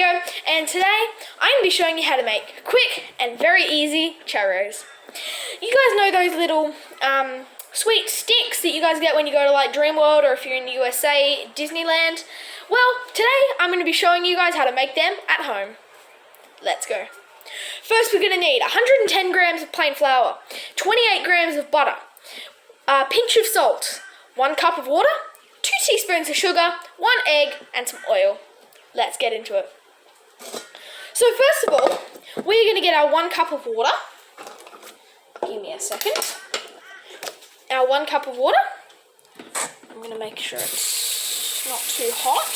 video, and today I'm going to be showing you how to make quick and very easy churros. You guys know those little sweet sticks that you guys get when you go to like Dreamworld, or if you're in the USA, Disneyland? Well, today I'm going to be showing you guys how to make them at home. Let's go. First, we're going to need 110 grams of plain flour, 28 grams of butter, a pinch of salt, 1 cup of water, 2 teaspoons of sugar, 1 egg, and some oil. Let's get into it. So first of all, we're going to get our 1 cup of water. Give me a second. Our 1 cup of water. I'm going to make sure it's not too hot.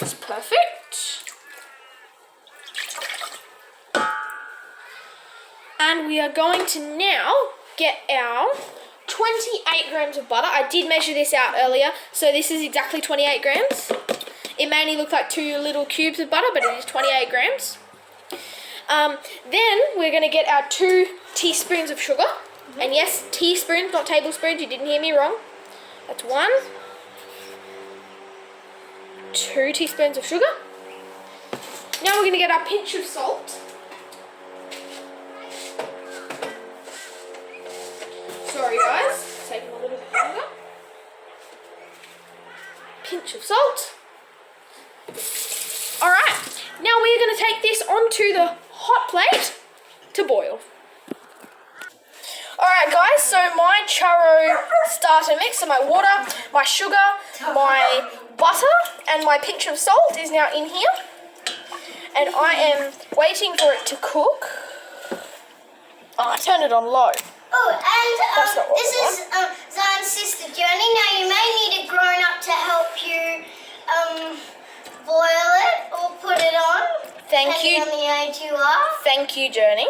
It's perfect. And we are going to now get our 28 grams of butter. I did measure this out earlier, so this is exactly 28 grams. It may only look like 2 little cubes of butter, but it is 28 grams. Then we're going to get our 2 teaspoons of sugar. And yes, teaspoons, not tablespoons. You didn't hear me wrong. That's 1. 2 teaspoons of sugar. Now we're going to get our pinch of salt. Sorry guys, it's taking a little bit longer. Pinch of salt. Alright, now we're going to take this onto the hot plate to boil. Alright guys, so my churro starter mix, so my water, my sugar, my butter and my pinch of salt is now in here. And I am waiting for it to cook. Oh, I turned it on low. Oh, and this is Zion's sister Journey. Now you may need a grown-up to help you boil it or put it on. Thank you. Depending on the age you are. Thank you, Journey.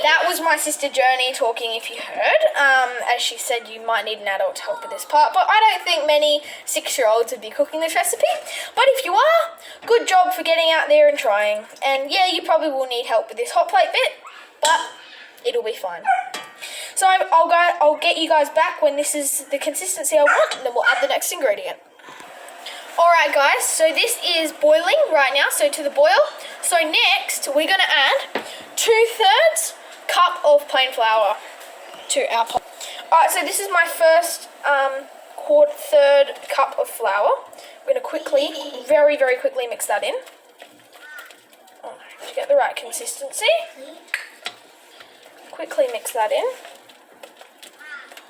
That was my sister Journey talking, if you heard. As she said, you might need an adult to help with this part, but I don't think many 6-year-olds would be cooking this recipe. But if you are, good job for getting out there and trying. And yeah, you probably will need help with this hot plate bit, but it'll be fine. So I'll get you guys back when this is the consistency I want, and then we'll add the next ingredient. Alright guys, so this is boiling right now, so to the boil. So next, we're going to add 2/3 cup of plain flour to our pot. Alright, so this is my first 1/4 cup of flour. I'm going to quickly, very, very quickly mix that in. To get the right consistency. Quickly mix that in.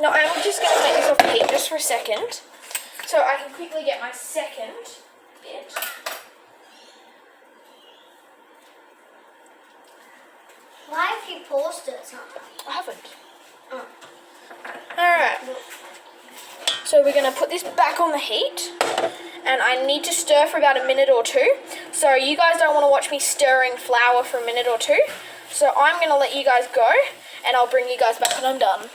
Now I'm just going to take this off the heat just for a second, so I can quickly get my second bit. Why have you paused it? I haven't. Oh. Alright. So we're going to put this back on the heat, and I need to stir for about a minute or 2. So you guys don't want to watch me stirring flour for a minute or 2. So I'm going to let you guys go, and I'll bring you guys back when I'm done.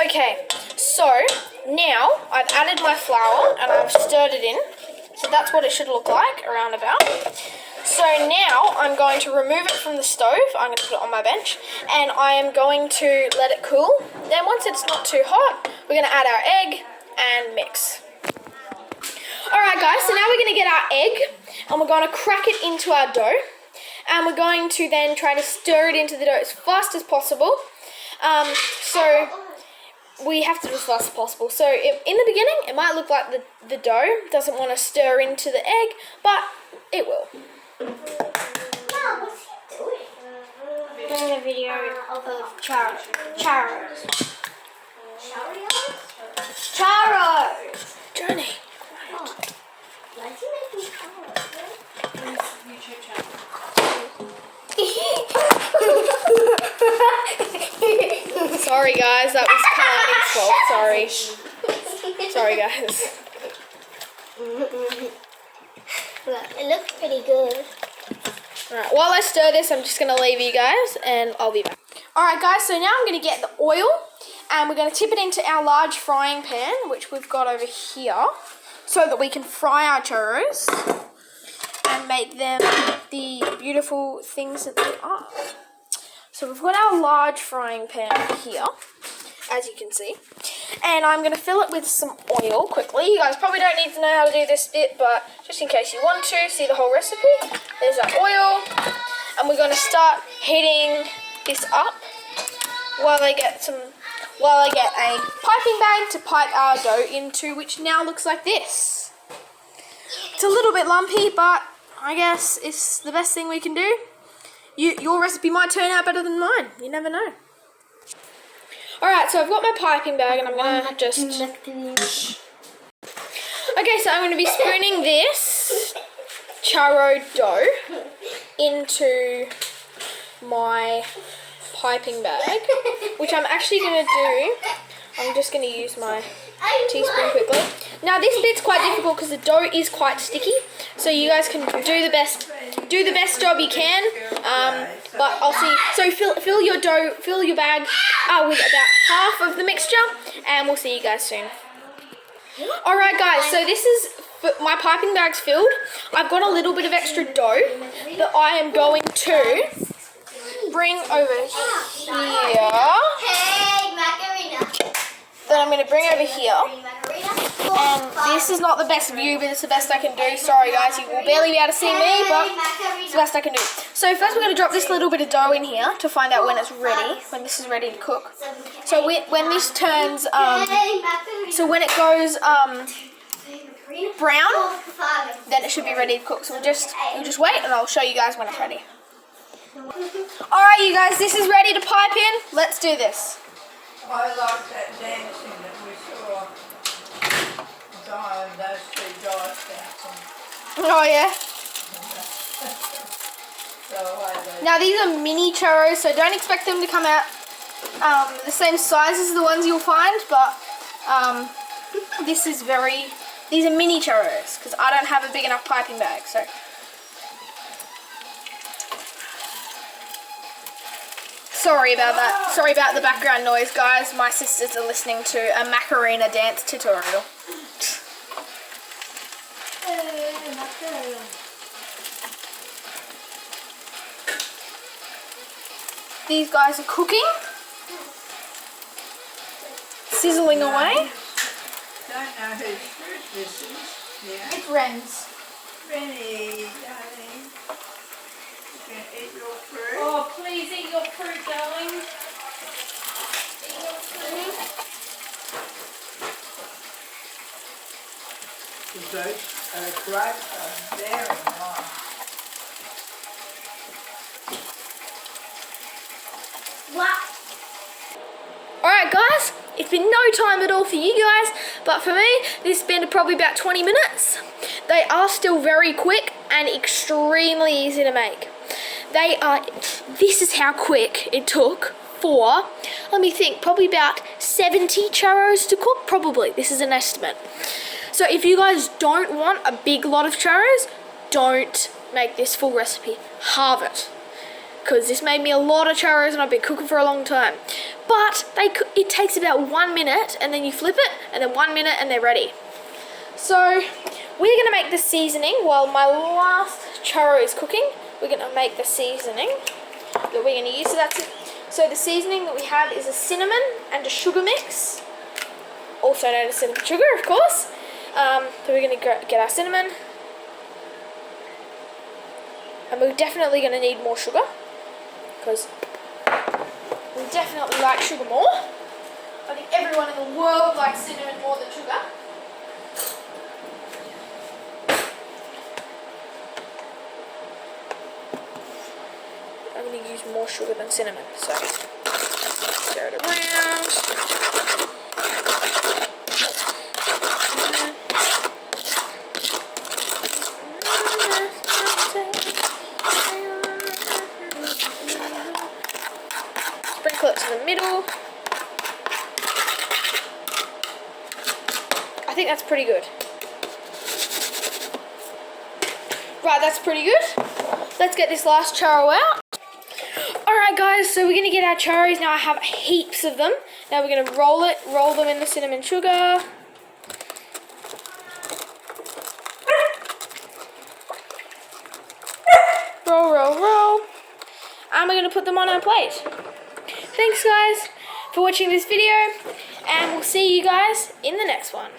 Okay, so now I've added my flour and I've stirred it in. So that's what it should look like, around about. So now I'm going to remove it from the stove. I'm going to put it on my bench, and I am going to let it cool. Then once it's not too hot, we're going to add our egg and mix. Alright guys, so now we're going to get our egg, and we're going to crack it into our dough. And we're going to then try to stir it into the dough as fast as possible. So we have to do as fast as possible. So in the beginning, it might look like the dough doesn't want to stir into the egg, but it will. Mom, what's he doing? Doing a video of Churros. Churros! Journey. Why is he making churros? YouTube channel. Sorry guys, that was Carly's fault. Sorry. Sorry guys. It looks pretty good. Alright, while I stir this, I'm just going to leave you guys, and I'll be back. Alright guys, so now I'm going to get the oil, and we're going to tip it into our large frying pan, which we've got over here, so that we can fry our churros and make them the beautiful things that they are. So we've got our large frying pan here, as you can see. And I'm going to fill it with some oil quickly. You guys probably don't need to know how to do this bit, but just in case you want to see the whole recipe, there's our oil. And we're going to start heating this up while I get a piping bag to pipe our dough into, which now looks like this. It's a little bit lumpy, but I guess it's the best thing we can do. Your recipe might turn out better than mine. You never know. Alright, so I've got my piping bag and I'm going to just... Okay, so I'm going to be spooning this churro dough into my piping bag, which I'm actually going to do. I'm just going to use my teaspoon quickly. Now this bit's quite difficult because the dough is quite sticky, so you guys can do the best job you can. But I'll see. So fill your bag with about half of the mixture, and we'll see you guys soon. All right, guys. So this is my piping bag's filled. I've got a little bit of extra dough that I am going to bring over here. That I'm going to bring over here. And this is not the best view, but it's the best I can do. Sorry guys, you will barely be able to see me, but it's the best I can do. So first we're going to drop this little bit of dough in here to find out when it's ready, when this is ready to cook. So when this turns, so when it goes brown, then it should be ready to cook. So we'll just wait and I'll show you guys when it's ready. Alright you guys, this is ready to pipe in. Let's do this. I like that dancing that we saw. Those two guys dancing. Oh yeah. So now these are mini churros, so don't expect them to come out the same size as the ones you'll find, but these are mini churros because I don't have a big enough piping bag. So. Sorry about that. Sorry about the background noise, guys. My sisters are listening to a Macarena dance tutorial. These guys are cooking. Sizzling away. Don't know whose fruit this is. Yeah. It's Ren's. Rennie, darling. You can eat your fruit. Oh, please eat your fruit, darling. Eat your fruit. Those grapes are very nice. What? Alright guys, it's been no time at all for you guys, but for me, this has been probably about 20 minutes. They are still very quick and extremely easy to make. This is how quick it took for, let me think, probably about 70 churros to cook, probably. This is an estimate. So if you guys don't want a big lot of churros, don't make this full recipe. Halve it. Because this made me a lot of churros and I've been cooking for a long time. But it takes about 1 minute and then you flip it and then 1 minute and they're ready. So we're going to make the seasoning while my last churro is cooking. We're going to make the seasoning that we're going to use. So the seasoning that we have is a cinnamon and a sugar mix. Also known as cinnamon sugar, of course. So we're going to get our cinnamon. And we're definitely going to need more sugar. Because we definitely like sugar more. I think everyone in the world likes cinnamon more than sugar. I'm going to use more sugar than cinnamon, so stir it around. Sprinkle it to the middle. I think that's pretty good. Right, that's pretty good. Let's get this last churro out. Alright guys, so we're going to get our churros. Now I have heaps of them. Now we're going to roll them in the cinnamon sugar. Roll, roll, roll. And we're going to put them on our plate. Thanks guys for watching this video. And we'll see you guys in the next one.